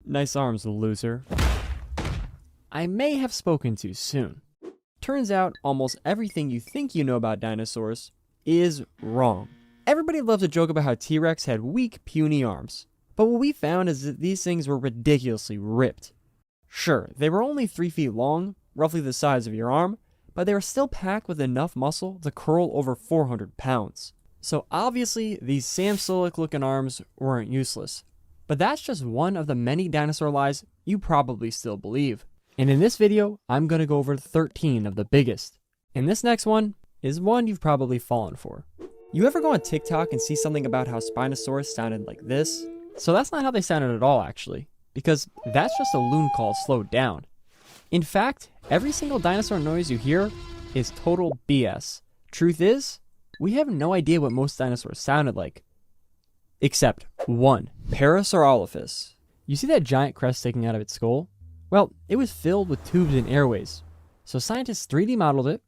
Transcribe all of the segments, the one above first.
Nice arms, loser. I may have spoken too soon. Turns out almost everything you think you know about dinosaurs is wrong. Everybody loves to joke about how T-Rex had weak, puny arms. But what we found is that these things were ridiculously ripped. Sure, they were only 3 feet long, roughly the size of your arm, but they were still packed with enough muscle to curl over 400 pounds. So obviously, these Samsonic-looking arms weren't useless. But that's just one of the many dinosaur lies you probably still believe. And in this video, I'm going to go over 13 of the biggest. And this next one is one you've probably fallen for. You ever go on TikTok and see something about how Spinosaurus sounded like this? So that's not how they sounded at all, actually, because that's just a loon call slowed down. In fact, every single dinosaur noise you hear is total BS. Truth is, we have no idea what most dinosaurs sounded like. Except one, Parasaurolophus. You see that giant crest sticking out of its skull? Well, it was filled with tubes and airways. So scientists 3D modeled it,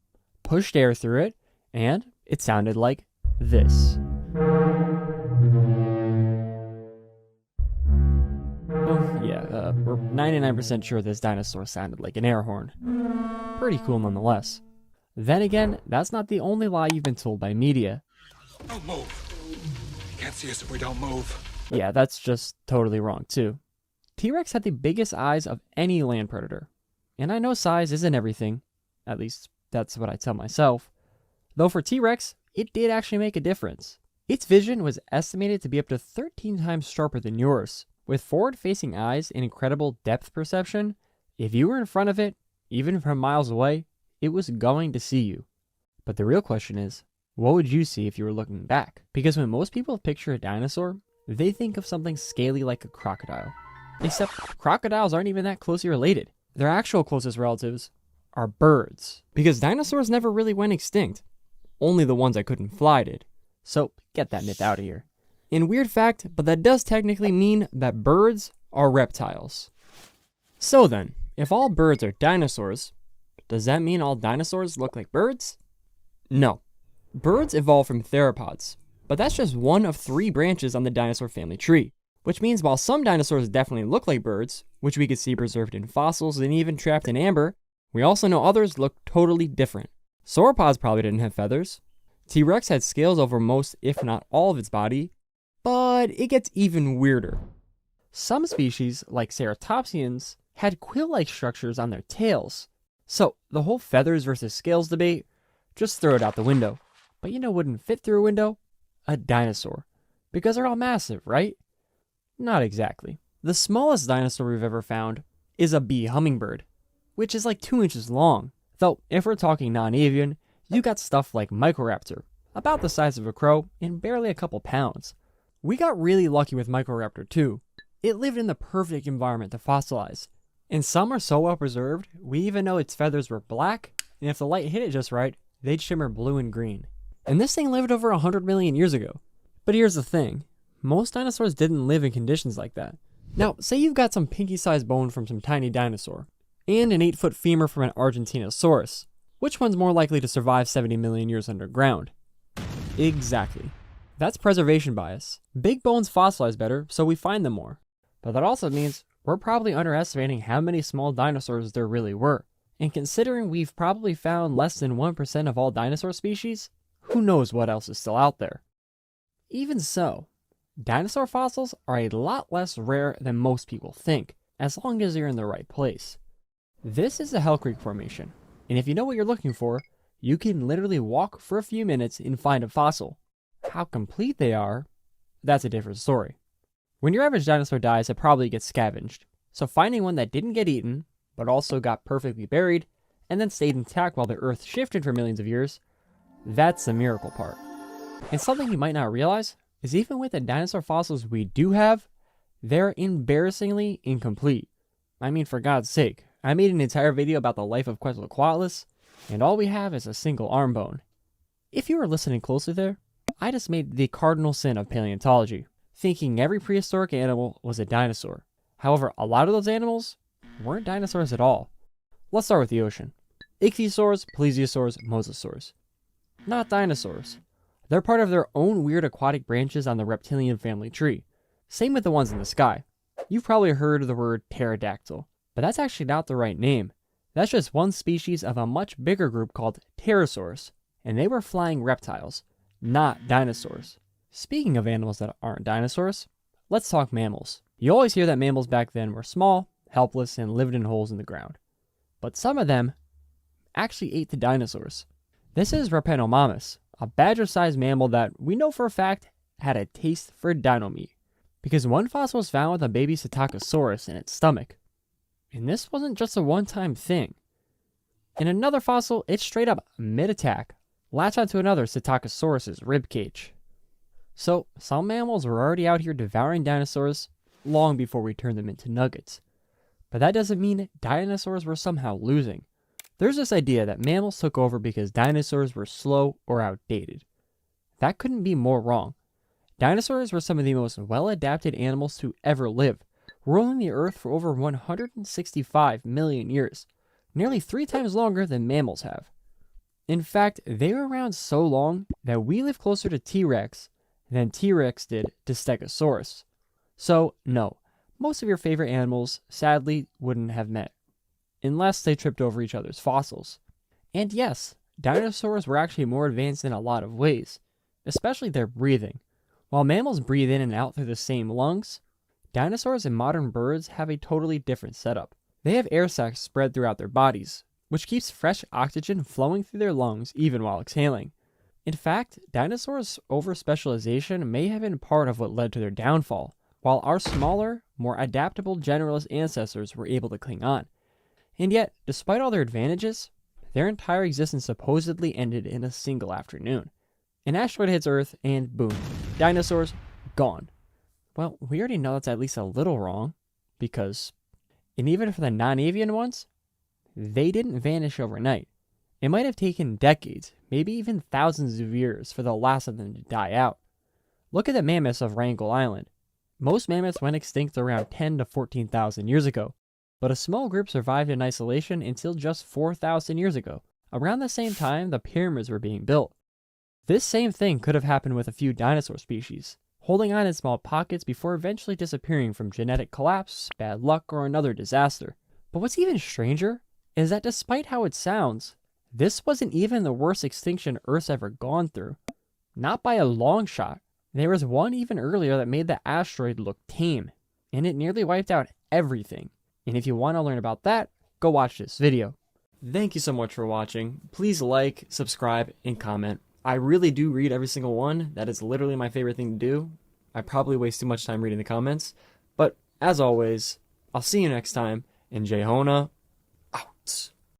pushed air through it, and it sounded like this. Oh yeah, we're 99% sure this dinosaur sounded like an air horn. Pretty cool nonetheless. Then again, that's not the only lie you've been told by media. Don't move. You can't see us if we don't move. Yeah, that's just totally wrong too. T-Rex had the biggest eyes of any land predator. And I know size isn't everything. At least, that's what I tell myself. Though for T-Rex, it did actually make a difference. Its vision was estimated to be up to 13 times sharper than yours. With forward-facing eyes and incredible depth perception, if you were in front of it, even from miles away, it was going to see you. But the real question is, what would you see if you were looking back? Because when most people picture a dinosaur, they think of something scaly like a crocodile. Except crocodiles aren't even that closely related. Their actual closest relatives are birds. Because dinosaurs never really went extinct. Only the ones that couldn't fly did. So get that myth out of here. And weird fact, but that does technically mean that birds are reptiles. So then, if all birds are dinosaurs, does that mean all dinosaurs look like birds? No. Birds evolved from theropods, but that's just one of 3 branches on the dinosaur family tree. Which means while some dinosaurs definitely look like birds, which we could see preserved in fossils and even trapped in amber, we also know others look totally different. Sauropods probably didn't have feathers. T-Rex had scales over most, if not all of its body, but it gets even weirder. Some species, like ceratopsians, had quill-like structures on their tails. So the whole feathers versus scales debate, just throw it out the window. But you know what wouldn't fit through a window? A dinosaur. Because they're all massive, right? Not exactly. The smallest dinosaur we've ever found is a bee hummingbird, which is like 2 inches long. Though, if we're talking non-avian, you got stuff like Microraptor, about the size of a crow and barely a couple pounds. We got really lucky with Microraptor too. It lived in the perfect environment to fossilize. And some are so well preserved, we even know its feathers were black, and if the light hit it just right, they'd shimmer blue and green. And this thing lived over 100 million years ago. But here's the thing. Most dinosaurs didn't live in conditions like that. Now, say you've got some pinky-sized bone from some tiny dinosaur, and an 8-foot femur from an Argentinosaurus. Which one's more likely to survive 70 million years underground? Exactly. That's preservation bias. Big bones fossilize better, so we find them more. But that also means we're probably underestimating how many small dinosaurs there really were. And considering we've probably found less than 1% of all dinosaur species, who knows what else is still out there. Even so, dinosaur fossils are a lot less rare than most people think, as long as you're in the right place. This is the Hell Creek Formation, and if you know what you're looking for, you can literally walk for a few minutes and find a fossil. How complete they are, that's a different story. When your average dinosaur dies, it probably gets scavenged, so finding one that didn't get eaten, but also got perfectly buried, and then stayed intact while the Earth shifted for millions of years, that's the miracle part. And something you might not realize is even with the dinosaur fossils we do have, they're embarrassingly incomplete. I mean, for God's sake, I made an entire video about the life of Quetzalcoatlus, and all we have is a single arm bone. If you were listening closely there, I just made the cardinal sin of paleontology, thinking every prehistoric animal was a dinosaur. However, a lot of those animals weren't dinosaurs at all. Let's start with the ocean. Ichthyosaurs, plesiosaurs, mosasaurs. Not dinosaurs. They're part of their own weird aquatic branches on the reptilian family tree. Same with the ones in the sky. You've probably heard of the word pterodactyl, but that's actually not the right name. That's just one species of a much bigger group called pterosaurs, and they were flying reptiles, not dinosaurs. Speaking of animals that aren't dinosaurs, let's talk mammals. You always hear that mammals back then were small, helpless, and lived in holes in the ground. But some of them actually ate the dinosaurs. This is Rapanomamus, a badger-sized mammal that we know for a fact had a taste for dino meat, because one fossil was found with a baby Psittacosaurus in its stomach. And this wasn't just a one-time thing. In another fossil, it straight up mid-attack latched onto another Psittacosaurus's ribcage. So, some mammals were already out here devouring dinosaurs long before we turned them into nuggets. But that doesn't mean dinosaurs were somehow losing. There's this idea that mammals took over because dinosaurs were slow or outdated. That couldn't be more wrong. Dinosaurs were some of the most well-adapted animals to ever live, roaming the earth for over 165 million years, nearly 3 times longer than mammals have. In fact, they were around so long that we live closer to T-Rex than T-Rex did to Stegosaurus. So, no, most of your favorite animals sadly wouldn't have met, unless they tripped over each other's fossils. And yes, dinosaurs were actually more advanced in a lot of ways, especially their breathing. While mammals breathe in and out through the same lungs, dinosaurs and modern birds have a totally different setup. They have air sacs spread throughout their bodies, which keeps fresh oxygen flowing through their lungs even while exhaling. In fact, dinosaurs' over-specialization may have been part of what led to their downfall, while our smaller, more adaptable generalist ancestors were able to cling on. And yet, despite all their advantages, their entire existence supposedly ended in a single afternoon. An asteroid hits Earth, and boom, dinosaurs gone. Well, we already know that's at least a little wrong, because, and even for the non-avian ones, they didn't vanish overnight. It might have taken decades, maybe even thousands of years for the last of them to die out. Look at the mammoths of Wrangel Island. Most mammoths went extinct around 10 to 14,000 years ago, but a small group survived in isolation until just 4,000 years ago, around the same time the pyramids were being built. This same thing could have happened with a few dinosaur species, holding on in small pockets before eventually disappearing from genetic collapse, bad luck, or another disaster. But what's even stranger is that despite how it sounds, this wasn't even the worst extinction Earth's ever gone through. Not by a long shot. There was one even earlier that made the asteroid look tame, and it nearly wiped out everything. And if you want to learn about that, go watch this video. Thank you so much for watching. Please like, subscribe, and comment. I really do read every single one. That is literally my favorite thing to do. I probably waste too much time reading the comments. But as always, I'll see you next time, and Jehona out.